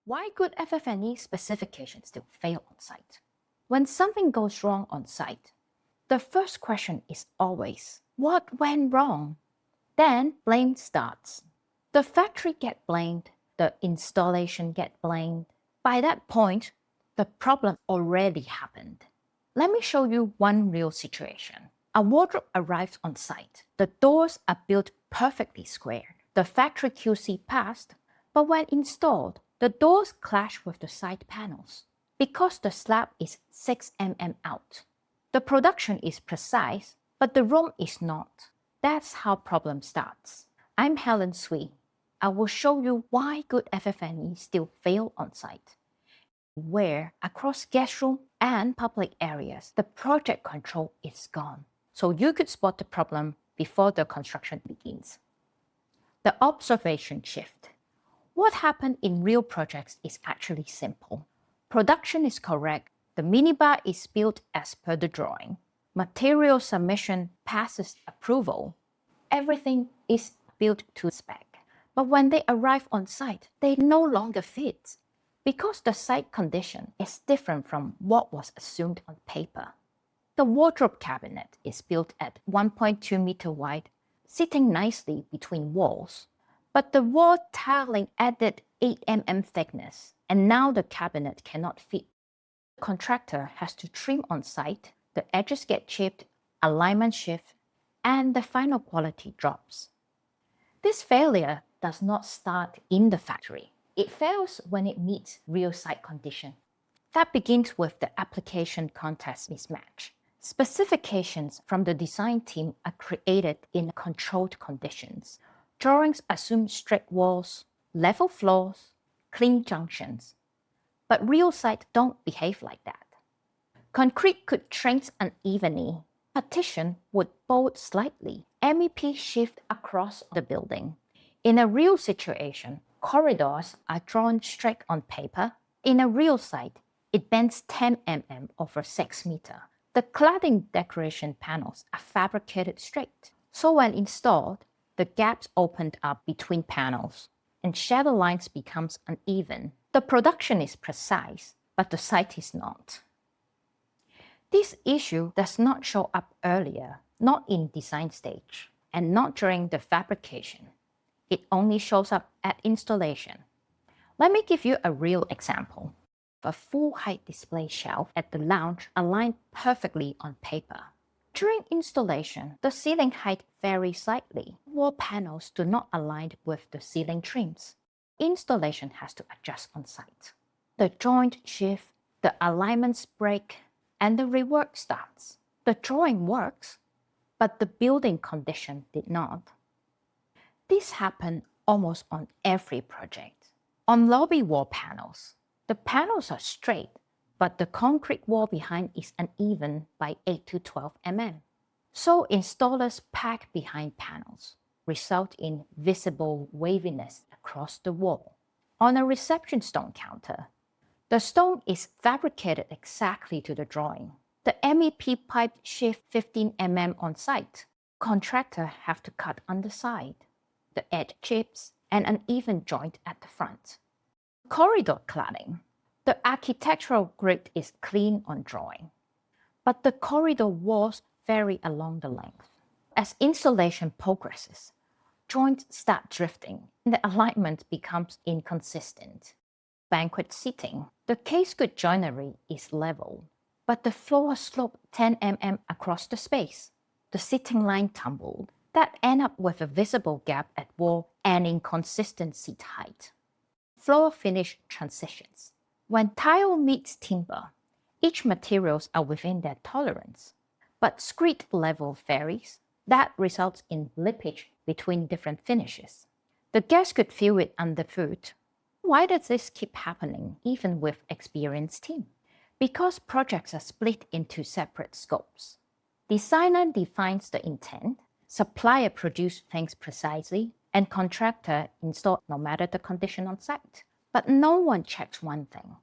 Why good FF&E specifications still fail on site? When something goes wrong on site, the first question is always, what went wrong? Then blame starts. The factory gets blamed, the installation gets blamed. By that point, the problem already happened. Let me show you one real situation. A wardrobe arrives on site. The doors are built perfectly square. The factory QC passed, but when installed, the doors clash with the side panels because the slab is 6 mm out. The production is precise, but the room is not. That's how problem starts. I'm Helen. I will show you why good FF&E still fail on site, where across guest room and public areas, the project control is gone. So you could spot the problem before the construction begins. The observation shift. What happened in real projects is actually simple. Production is correct, the minibar is built as per the drawing, material submission passes approval, everything is built to spec. But when they arrive on site, they no longer fit because the site condition is different from what was assumed on paper. The wardrobe cabinet is built at 1.2 meter wide, sitting nicely between walls. But the wall tiling added 8 mm thickness, and now the cabinet cannot fit. The contractor has to trim on site, the edges get chipped, alignment shift, and the final quality drops. This failure does not start in the factory. It fails when it meets real site condition. That begins with the application context mismatch. Specifications from the design team are created in controlled conditions. Drawings assume straight walls, level floors, clean junctions. But real sites don't behave like that. Concrete could shrink unevenly. Partition would bolt slightly. MEP shift across the building. In a real situation, corridors are drawn straight on paper. In a real site, it bends 10 mm over 6 meters. The cladding decoration panels are fabricated straight. So when installed, the gaps opened up between panels and shadow lines becomes uneven. The production is precise, but the site is not. This issue does not show up earlier, not in design stage, and not during the fabrication. It only shows up at installation. Let me give you a real example. A full-height display shelf at the lounge aligned perfectly on paper. During installation, the ceiling height varies slightly. Wall panels do not align with the ceiling trims. Installation has to adjust on site. The joint shift, the alignments break, and the rework starts. The drawing works, but the building condition did not. This happened almost on every project. On lobby wall panels, the panels are straight, but the concrete wall behind is uneven by 8 to 12 mm. So installers pack behind panels, result in visible waviness across the wall. On a reception stone counter, the stone is fabricated exactly to the drawing. The MEP pipe shift 15 mm on site. Contractor have to cut on the side. The edge chips and uneven joint at the front. Corridor cladding. The architectural grid is clean on drawing, but the corridor walls vary along the length. As installation progresses, joints start drifting and the alignment becomes inconsistent. Banquet seating. The casegoods joinery is level, but the floor sloped 10 mm across the space. The seating line tumbled. That ends up with a visible gap at wall and inconsistent seat height. Floor finish transitions. When tile meets timber, each materials are within their tolerance, but screed level varies. That results in leakage between different finishes. The guest could feel it underfoot. Why does this keep happening even with experienced team? Because projects are split into separate scopes. Designer defines the intent, supplier produces things precisely, and contractor install no matter the condition on site. But no one checks one thing.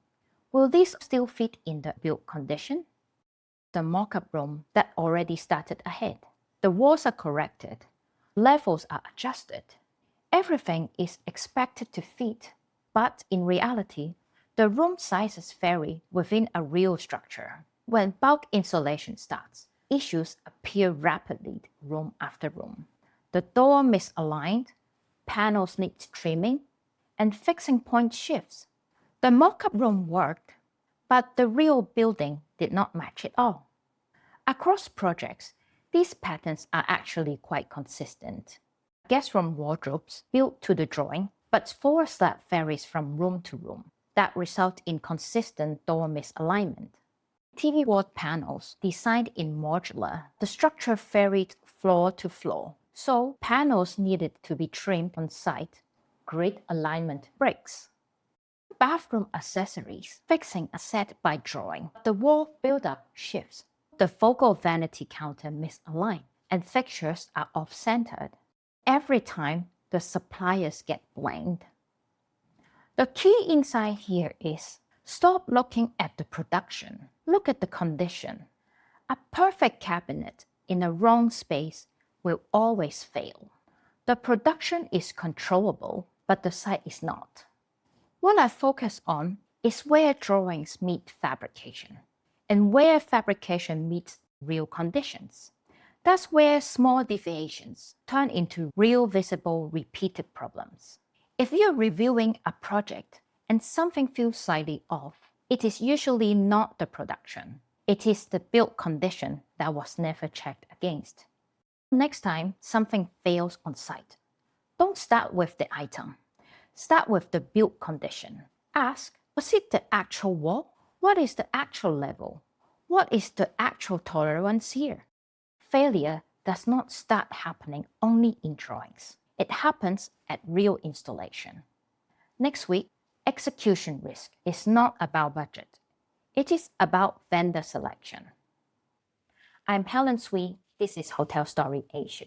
Will this still fit in the built condition? The mock-up room that already started ahead. The walls are corrected. Levels are adjusted. Everything is expected to fit, But in reality, the room sizes vary within a real structure. When bulk insulation starts, issues appear rapidly room after room. The door misaligned, panels need trimming, and fixing point shifts. The mock-up room worked, but the real building did not match at all. Across projects, these patterns are actually quite consistent. Guest room wardrobes built to the drawing, but floor slab varies from room to room. That result in consistent door misalignment. TV wall panels designed in modular, the structure varied floor to floor, so panels needed to be trimmed on site. Grid alignment breaks. Bathroom accessories, fixing a set by drawing. The wall buildup shifts. The focal vanity counter misaligned, and fixtures are off-centered. Every time, the suppliers get blamed. The key insight here is stop looking at the production. Look at the condition. A perfect cabinet in a wrong space will always fail. The production is controllable, but the site is not. What I focus on is where drawings meet fabrication and where fabrication meets real conditions. That's where small deviations turn into real visible repeated problems. If you're reviewing a project and something feels slightly off, it is usually not the production. It is the build condition that was never checked against. Next time something fails on site, don't start with the item. Start with the build condition. Ask, was it the actual wall? What is the actual level? What is the actual tolerance here? Failure does not start happening only in drawings. It happens at real installation. Next week, execution risk is not about budget. It is about vendor selection. I'm Helen Sui. This is Hotel Story Asia.